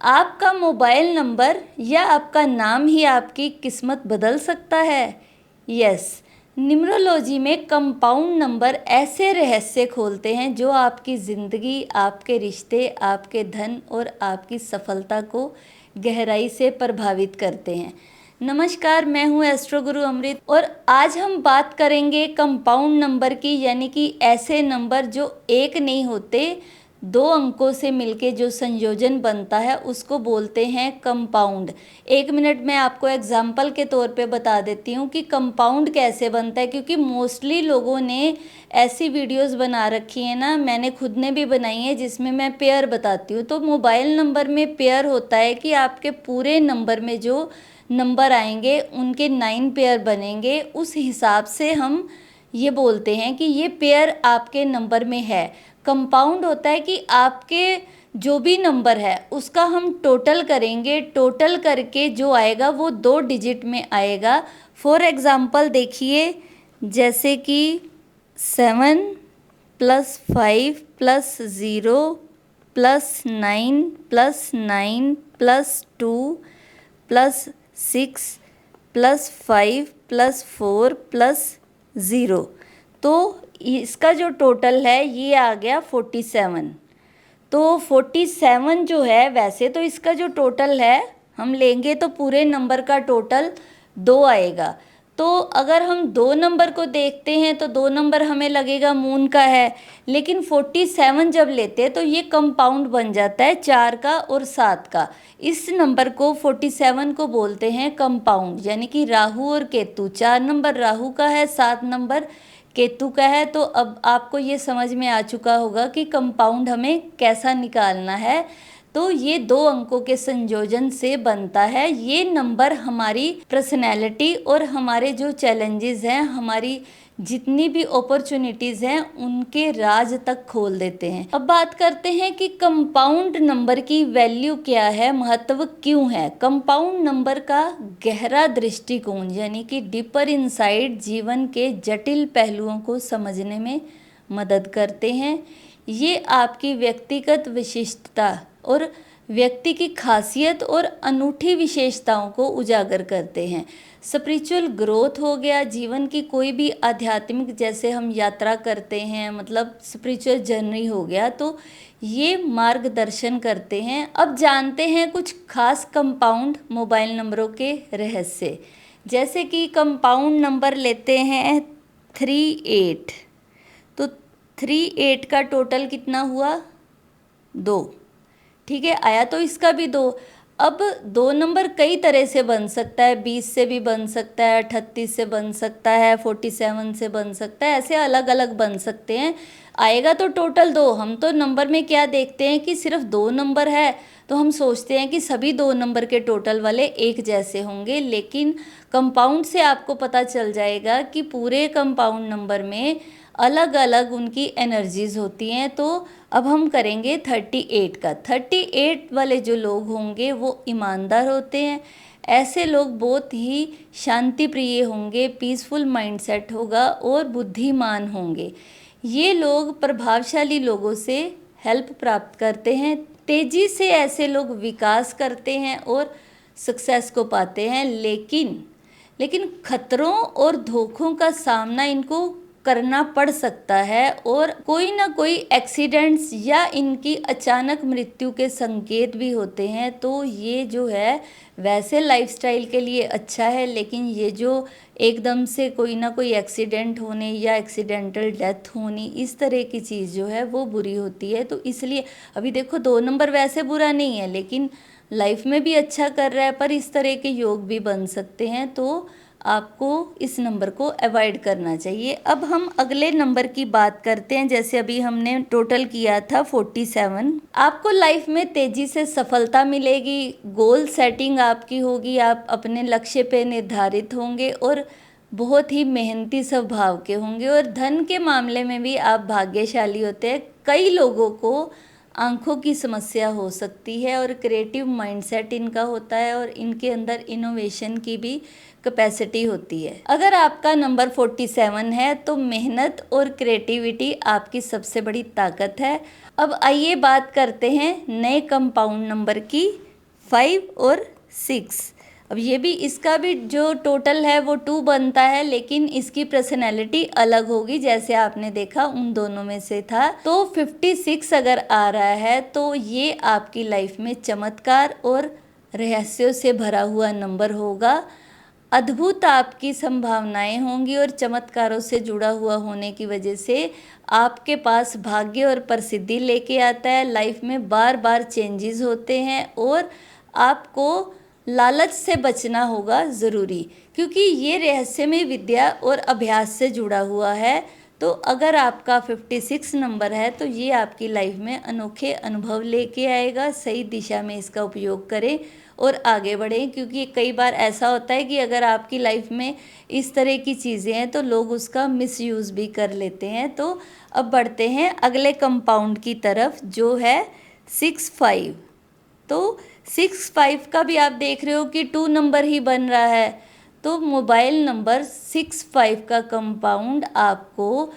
आपका mobile number या आपका नाम ही आपकी किस्मत बदल सकता है। यस, न्यूमरोलॉजी में कंपाउंड नंबर ऐसे रहस्य खोलते हैं जो आपकी ज़िंदगी, आपके रिश्ते, आपके धन और आपकी सफलता को गहराई से प्रभावित करते हैं। नमस्कार, मैं हूँ एस्ट्रो गुरु अमृत और आज हम बात करेंगे कंपाउंड नंबर की, यानी कि ऐसे नंबर जो एक नहीं होते, दो अंकों से मिलके जो संयोजन बनता है उसको बोलते हैं कंपाउंड। 1 मिनट में आपको एग्जाम्पल के तौर पे बता देती हूँ कि कंपाउंड कैसे बनता है, क्योंकि मोस्टली लोगों ने ऐसी वीडियोस बना रखी है ना, मैंने खुद ने भी बनाई है, जिसमें मैं पेयर बताती हूँ। तो मोबाइल नंबर में पेयर होता है कि आपके पूरे नंबर में जो नंबर आएंगे उनके 9 पेयर बनेंगे, उस हिसाब से हम ये बोलते हैं कि ये पेयर आपके नंबर में है। कंपाउंड होता है कि आपके जो भी नंबर है उसका हम टोटल करेंगे, टोटल करके जो आएगा वो 2 डिजिट में आएगा। फॉर एग्ज़ाम्पल देखिए, जैसे कि 7 + 5 + 0 + 9 + 9 + 2 + 6 + 5 + 4 + 0, तो इसका जो टोटल है ये आ गया 47। तो 47 जो है, वैसे तो इसका जो टोटल है हम लेंगे तो पूरे नंबर का टोटल 2 आएगा। तो अगर हम 2 नंबर को देखते हैं तो 2 नंबर हमें लगेगा मून का है, लेकिन 47 जब लेते हैं तो ये कंपाउंड बन जाता है 4 का और 7 का। इस नंबर को 47 को बोलते हैं कंपाउंड, यानी कि राहु और केतु। 4 नंबर राहु का है, 7 नंबर केतु का है। तो अब आपको ये समझ में आ चुका होगा कि कंपाउंड हमें कैसा निकालना है। तो ये 2 अंकों के संयोजन से बनता है। ये नंबर हमारी पर्सनैलिटी और हमारे जो चैलेंजेस हैं, हमारी जितनी भी अपॉर्चुनिटीज़ हैं, उनके राज तक खोल देते हैं। अब बात करते हैं कि कंपाउंड नंबर की वैल्यू क्या है, महत्व क्यों है। कंपाउंड नंबर का गहरा दृष्टिकोण, यानी कि डीपर इनसाइट, जीवन के जटिल पहलुओं को समझने में मदद करते हैं। ये आपकी व्यक्तिगत विशिष्टता और व्यक्ति की खासियत और अनूठी विशेषताओं को उजागर करते हैं। स्पिरिचुअल ग्रोथ हो गया, जीवन की कोई भी आध्यात्मिक, जैसे हम यात्रा करते हैं, मतलब स्पिरिचुअल जर्नी हो गया, तो ये मार्गदर्शन करते हैं। अब जानते हैं कुछ खास कंपाउंड मोबाइल नंबरों के रहस्य। जैसे कि कंपाउंड नंबर लेते हैं 38, तो 38 का टोटल कितना हुआ, 2। ठीक है, आया तो इसका भी 2। अब 2 नंबर कई तरह से बन सकता है, 20 से भी बन सकता है, 38 से बन सकता है, 47 से बन सकता है, ऐसे अलग अलग बन सकते हैं। आएगा तो टोटल 2। हम तो नंबर में क्या देखते हैं कि सिर्फ 2 नंबर है, तो हम सोचते हैं कि सभी 2 नंबर के टोटल वाले एक जैसे होंगे, लेकिन कंपाउंड से आपको पता चल जाएगा कि पूरे कंपाउंड नंबर में अलग अलग उनकी एनर्जीज होती हैं। तो अब हम करेंगे 38 का। 38 वाले जो लोग होंगे वो ईमानदार होते हैं। ऐसे लोग बहुत ही शांति प्रिय होंगे, पीसफुल माइंडसेट होगा और बुद्धिमान होंगे। ये लोग प्रभावशाली लोगों से हेल्प प्राप्त करते हैं। तेज़ी से ऐसे लोग विकास करते हैं और सक्सेस को पाते हैं, लेकिन खतरों और धोखों का सामना इनको करना पड़ सकता है और कोई ना कोई एक्सीडेंट्स या इनकी अचानक मृत्यु के संकेत भी होते हैं। तो ये जो है वैसे लाइफस्टाइल के लिए अच्छा है, लेकिन ये जो एकदम से कोई ना कोई एक्सीडेंट होने या एक्सीडेंटल डेथ होनी, इस तरह की चीज़ जो है वो बुरी होती है। तो इसलिए अभी देखो 2 नंबर वैसे बुरा नहीं है, लेकिन लाइफ में भी अच्छा कर रहा है, पर इस तरह के योग भी बन सकते हैं। तो आपको इस नंबर को अवॉइड करना चाहिए। अब हम अगले नंबर की बात करते हैं। जैसे अभी हमने टोटल किया था 47। आपको लाइफ में तेजी से सफलता मिलेगी, गोल सेटिंग आपकी होगी, आप अपने लक्ष्य पे निर्धारित होंगे और बहुत ही मेहनती स्वभाव के होंगे। और धन के मामले में भी आप भाग्यशाली होते हैं। कई लोगों को आंखों की समस्या हो सकती है और क्रिएटिव माइंडसेट इनका होता है और इनके अंदर इनोवेशन की भी कैपेसिटी होती है। अगर आपका नंबर 47 है तो मेहनत और क्रिएटिविटी आपकी सबसे बड़ी ताकत है। अब आइए बात करते हैं नए कंपाउंड नंबर की, 5 और 6। अब ये भी, इसका भी जो टोटल है वो 2 बनता है, लेकिन इसकी पर्सनैलिटी अलग होगी, जैसे आपने देखा उन दोनों में से था। तो 56 अगर आ रहा है तो ये आपकी लाइफ में चमत्कार और रहस्यों से भरा हुआ नंबर होगा। अद्भुत आपकी संभावनाएं होंगी और चमत्कारों से जुड़ा हुआ होने की वजह से आपके पास भाग्य और प्रसिद्धि लेके आता है। लाइफ में बार बार चेंजेस होते हैं और आपको लालच से बचना होगा ज़रूरी, क्योंकि ये रहस्यमय विद्या और अभ्यास से जुड़ा हुआ है। तो अगर आपका 56 नंबर है तो ये आपकी लाइफ में अनोखे अनुभव लेके आएगा। सही दिशा में इसका उपयोग करें और आगे बढ़ें, क्योंकि कई बार ऐसा होता है कि अगर आपकी लाइफ में इस तरह की चीज़ें हैं तो लोग उसका मिसयूज़ भी कर लेते हैं। तो अब बढ़ते हैं अगले कंपाउंड की तरफ, जो है 6-5। तो 6-5 का भी आप देख रहे हो कि 2 नंबर ही बन रहा है। तो मोबाइल नंबर 6-5 का कंपाउंड आपको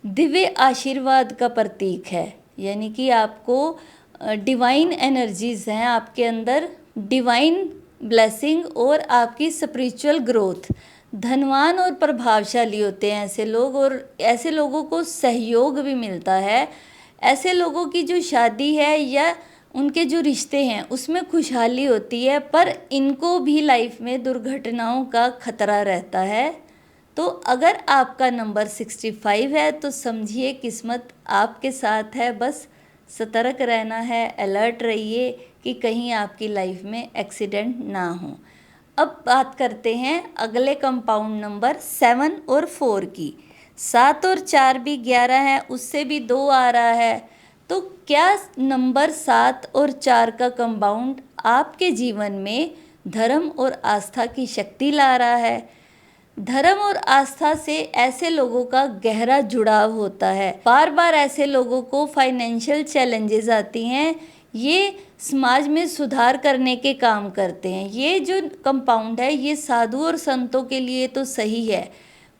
दिव्य आशीर्वाद का प्रतीक है, यानी कि आपको डिवाइन एनर्जीज हैं आपके अंदर, डिवाइन ब्लेसिंग और आपकी स्पिरिचुअल ग्रोथ। धनवान और प्रभावशाली होते हैं ऐसे लोग, और ऐसे लोगों को सहयोग भी मिलता है। ऐसे लोगों की जो शादी है या उनके जो रिश्ते हैं उसमें खुशहाली होती है, पर इनको भी लाइफ में दुर्घटनाओं का खतरा रहता है। तो अगर आपका नंबर 65 है तो समझिए किस्मत आपके साथ है, बस सतर्क रहना है, अलर्ट रहिए कि कहीं आपकी लाइफ में एक्सीडेंट ना हो। अब बात करते हैं अगले कंपाउंड नंबर 7 और 4 की। 7 और 4 भी 11 है, उससे भी 2 आ रहा है। तो क्या नंबर 7 और 4 का कंपाउंड आपके जीवन में धर्म और आस्था की शक्ति ला रहा है? धर्म और आस्था से ऐसे लोगों का गहरा जुड़ाव होता है। बार बार ऐसे लोगों को फाइनेंशियल चैलेंजेस आती हैं, ये समाज में सुधार करने के काम करते हैं। ये जो कंपाउंड है ये साधु और संतों के लिए तो सही है,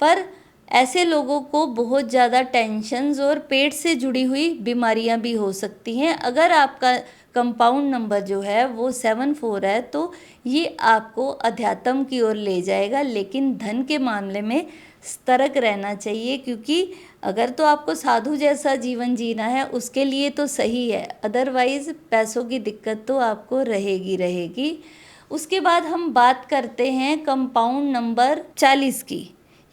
पर ऐसे लोगों को बहुत ज़्यादा टेंशन्स और पेट से जुड़ी हुई बीमारियां भी हो सकती हैं। अगर आपका कंपाउंड नंबर जो है वो 7-4 है तो ये आपको अध्यात्म की ओर ले जाएगा, लेकिन धन के मामले में सतर्क रहना चाहिए, क्योंकि अगर तो आपको साधु जैसा जीवन जीना है उसके लिए तो सही है, अदरवाइज़ पैसों की दिक्कत तो आपको रहेगी। उसके बाद हम बात करते हैं कंपाउंड नंबर 40 की,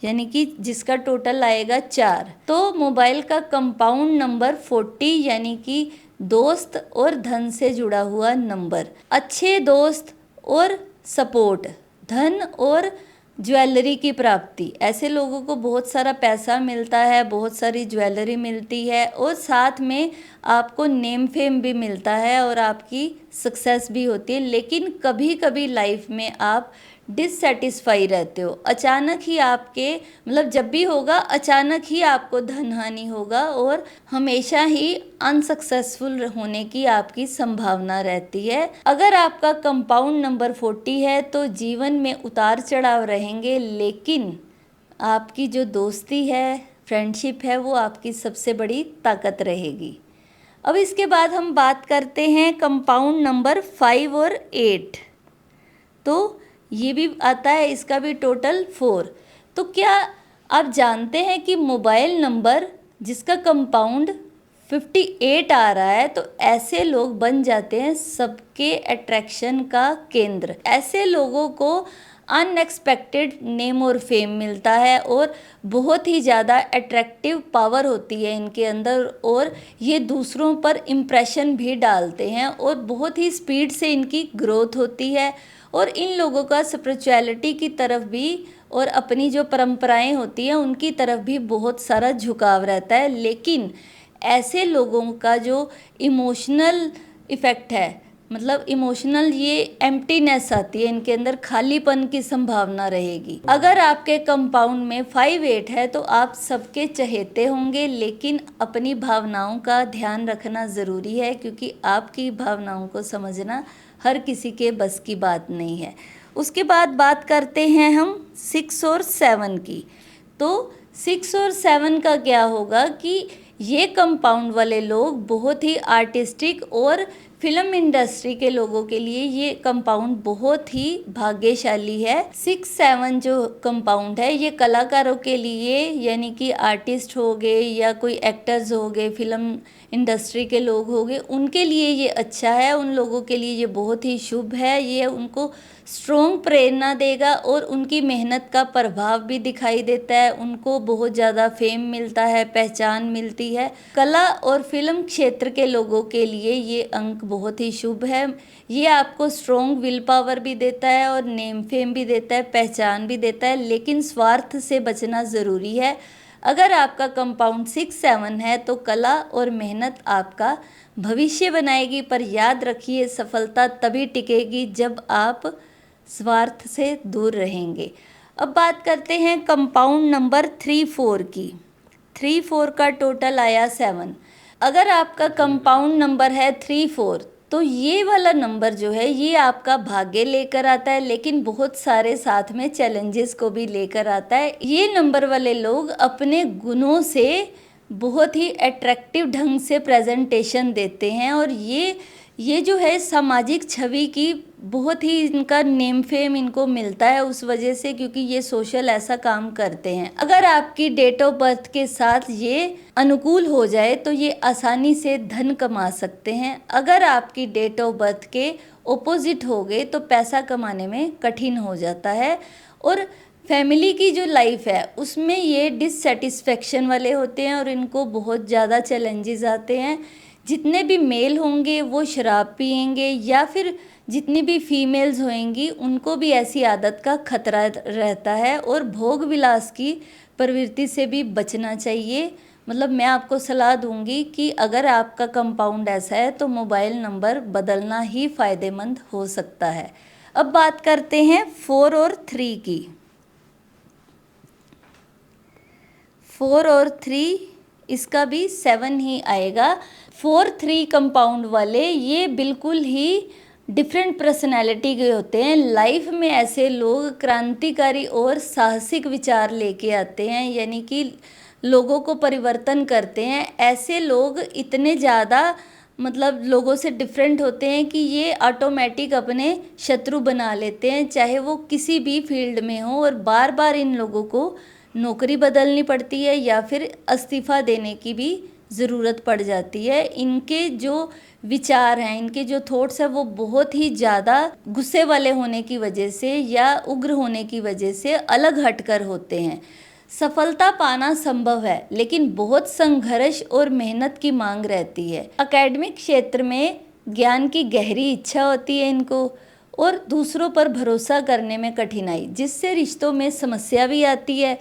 यानी कि जिसका टोटल आएगा 4। तो मोबाइल का कंपाउंड नंबर 40, यानी कि दोस्त और धन से जुड़ा हुआ नंबर। अच्छे दोस्त और सपोर्ट, धन और ज्वेलरी की प्राप्ति। ऐसे लोगों को बहुत सारा पैसा मिलता है, बहुत सारी ज्वेलरी मिलती है और साथ में आपको नेम फेम भी मिलता है और आपकी सक्सेस भी होती है। लेकिन कभी कभी लाइफ में आप डिससेटिस्फाई रहते हो, अचानक ही आपके मतलब जब भी होगा अचानक ही आपको धन हानि होगा और हमेशा ही अनसक्सेसफुल होने की आपकी संभावना रहती है। अगर आपका कंपाउंड नंबर 40 है तो जीवन में उतार चढ़ाव रहेंगे, लेकिन आपकी जो दोस्ती है, फ्रेंडशिप है, वो आपकी सबसे बड़ी ताकत रहेगी। अब इसके बाद हम बात करते हैं कंपाउंड नंबर 5 और 8। तो ये भी आता है, इसका भी टोटल 4। तो क्या आप जानते हैं कि मोबाइल नंबर जिसका कंपाउंड 58 आ रहा है तो ऐसे लोग बन जाते हैं सबके अट्रैक्शन का केंद्र। ऐसे लोगों को अनएक्सपेक्टेड नेम और फेम मिलता है और बहुत ही ज़्यादा अट्रैक्टिव पावर होती है इनके अंदर, और ये दूसरों पर इम्प्रेशन भी डालते हैं और बहुत ही स्पीड से इनकी ग्रोथ होती है। और इन लोगों का स्पिरिचुअलिटी की तरफ भी और अपनी जो परंपराएं होती हैं उनकी तरफ भी बहुत सारा झुकाव रहता है। लेकिन ऐसे लोगों का जो इमोशनल इफ़ेक्ट है, मतलब इमोशनल ये एम्प्टीनेस आती है इनके अंदर, खालीपन की संभावना रहेगी। अगर आपके कंपाउंड में 5-8 है तो आप सबके चहेते होंगे, लेकिन अपनी भावनाओं का ध्यान रखना ज़रूरी है, क्योंकि आपकी भावनाओं को समझना हर किसी के बस की बात नहीं है। उसके बाद बात करते हैं हम 6 और 7 की। तो 6 और 7 का क्या होगा कि ये कंपाउंड वाले लोग बहुत ही आर्टिस्टिक और फिल्म इंडस्ट्री के लोगों के लिए ये कंपाउंड बहुत ही भाग्यशाली है। 6-7 जो कंपाउंड है ये कलाकारों के लिए, यानी कि आर्टिस्ट हो गए या कोई एक्टर्स हो गए, फिल्म इंडस्ट्री के लोग हो गए, उनके लिए ये अच्छा है, उन लोगों के लिए ये बहुत ही शुभ है। ये उनको स्ट्रॉन्ग प्रेरणा देगा और उनकी मेहनत का प्रभाव भी दिखाई देता है, उनको बहुत ज़्यादा फेम मिलता है, पहचान मिलती है। कला और फिल्म क्षेत्र के लोगों के लिए ये अंक बहुत ही शुभ है। ये आपको स्ट्रॉन्ग विल पावर भी देता है और नेम फेम भी देता है, पहचान भी देता है, लेकिन स्वार्थ से बचना ज़रूरी है। अगर आपका कंपाउंड 6-7 है तो कला और मेहनत आपका भविष्य बनाएगी, पर याद रखिए सफलता तभी टिकेगी जब आप स्वार्थ से दूर रहेंगे। अब बात करते हैं कंपाउंड नंबर 3-4 की। 3-4 का टोटल आया 7। अगर आपका कंपाउंड नंबर है 3-4 तो ये वाला नंबर जो है ये आपका भाग्य लेकर आता है, लेकिन बहुत सारे साथ में चैलेंजेस को भी लेकर आता है। ये नंबर वाले लोग अपने गुणों से बहुत ही अट्रैक्टिव ढंग से प्रेजेंटेशन देते हैं और ये जो है सामाजिक छवि की बहुत ही इनका नेम फेम इनको मिलता है उस वजह से, क्योंकि ये सोशल ऐसा काम करते हैं। अगर आपकी डेट ऑफ बर्थ के साथ ये अनुकूल हो जाए तो ये आसानी से धन कमा सकते हैं। अगर आपकी डेट ऑफ बर्थ के ऑपोजिट हो गए तो पैसा कमाने में कठिन हो जाता है और फैमिली की जो लाइफ है उसमें ये डिससेटिस्फेक्शन वाले होते हैं और इनको बहुत ज़्यादा चैलेंजेस आते हैं। जितने भी मेल होंगे वो शराब पिएंगे या फिर जितनी भी फीमेल्स होंगी उनको भी ऐसी आदत का खतरा रहता है और भोग विलास की प्रवृत्ति से भी बचना चाहिए। मतलब मैं आपको सलाह दूंगी कि अगर आपका कंपाउंड ऐसा है तो मोबाइल नंबर बदलना ही फ़ायदेमंद हो सकता है। अब बात करते हैं 4 और 3 की। 4 और 3 इसका भी 7 ही आएगा। 4-3 कंपाउंड वाले ये बिल्कुल ही डिफरेंट पर्सनैलिटी के होते हैं। लाइफ में ऐसे लोग क्रांतिकारी और साहसिक विचार लेके आते हैं, यानी कि लोगों को परिवर्तन करते हैं। ऐसे लोग इतने ज़्यादा मतलब लोगों से डिफरेंट होते हैं कि ये ऑटोमेटिक अपने शत्रु बना लेते हैं, चाहे वो किसी भी फील्ड में हो, और बार बार इन लोगों को नौकरी बदलनी पड़ती है या फिर इस्तीफ़ा देने की भी ज़रूरत पड़ जाती है। इनके जो विचार हैं, इनके जो थॉट्स हैं वो बहुत ही ज़्यादा गुस्से वाले होने की वजह से या उग्र होने की वजह से अलग हटकर होते हैं। सफलता पाना संभव है लेकिन बहुत संघर्ष और मेहनत की मांग रहती है। एकेडमिक क्षेत्र में ज्ञान की गहरी इच्छा होती है इनको और दूसरों पर भरोसा करने में कठिनाई, जिससे रिश्तों में समस्या भी आती है।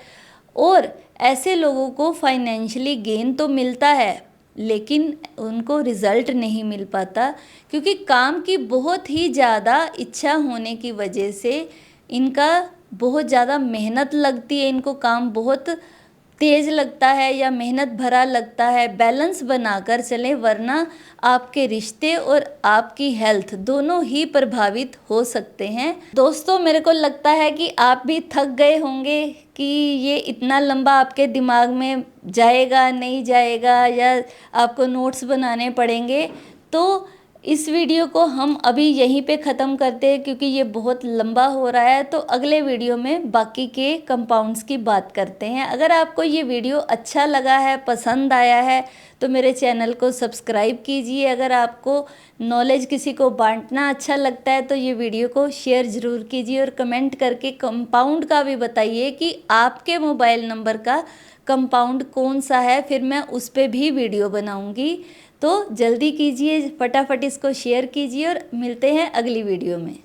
और ऐसे लोगों को फाइनेंशियली गेन तो मिलता है लेकिन उनको रिज़ल्ट नहीं मिल पाता, क्योंकि काम की बहुत ही ज़्यादा इच्छा होने की वजह से इनका बहुत ज़्यादा मेहनत लगती है, इनको काम बहुत तेज़ लगता है या मेहनत भरा लगता है। बैलेंस बनाकर चलें वरना आपके रिश्ते और आपकी हेल्थ दोनों ही प्रभावित हो सकते हैं। दोस्तों, मेरे को लगता है कि आप भी थक गए होंगे कि ये इतना लंबा आपके दिमाग में जाएगा नहीं जाएगा या आपको नोट्स बनाने पड़ेंगे। तो इस वीडियो को हम अभी यहीं पे ख़त्म करते हैं क्योंकि ये बहुत लंबा हो रहा है। तो अगले वीडियो में बाकी के कंपाउंड्स की बात करते हैं। अगर आपको ये वीडियो अच्छा लगा है, पसंद आया है, तो मेरे चैनल को सब्सक्राइब कीजिए। अगर आपको नॉलेज किसी को बांटना अच्छा लगता है तो ये वीडियो को शेयर ज़रूर कीजिए और कमेंट करके कंपाउंड का भी बताइए कि आपके मोबाइल नंबर का कंपाउंड कौन सा है, फिर मैं उस पर भी वीडियो बनाऊँगी। तो जल्दी कीजिए, फटाफट इसको शेयर कीजिए और मिलते हैं अगली वीडियो में।